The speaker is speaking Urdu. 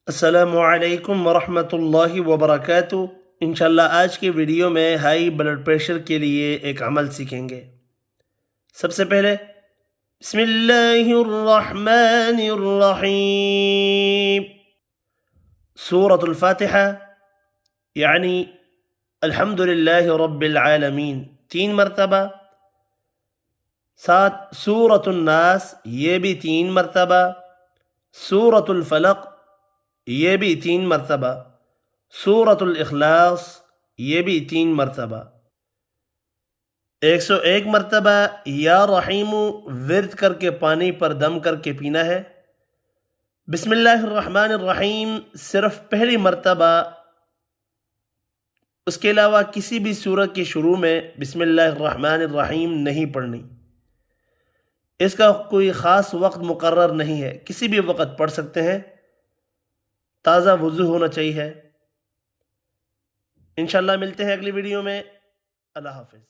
السلام علیکم ورحمۃ اللہ وبرکاتہ۔ انشاءاللہ آج کی ویڈیو میں ہائی بلڈ پریشر کے لیے ایک عمل سیکھیں گے۔ سب سے پہلے بسم اللہ الرحمن الرحیم، سورۃ الفاتحہ یعنی الحمدللہ رب العالمین 3 مرتبہ، ساتھ سورۃ الناس یہ بھی 3 مرتبہ، سورۃ الفلق یہ بھی 3 مرتبہ، سورۃ الاخلاص یہ بھی 3 مرتبہ، 101 مرتبہ یا رحیم ورد کر کے پانی پر دم کر کے پینا ہے۔ بسم اللہ الرحمن الرحیم صرف پہلی مرتبہ، اس کے علاوہ کسی بھی سورت کے شروع میں بسم اللہ الرحمن الرحیم نہیں پڑھنی۔ اس کا کوئی خاص وقت مقرر نہیں ہے، کسی بھی وقت پڑھ سکتے ہیں، تازہ وضو ہونا چاہیے۔ انشاءاللہ ملتے ہیں اگلی ویڈیو میں۔ اللہ حافظ۔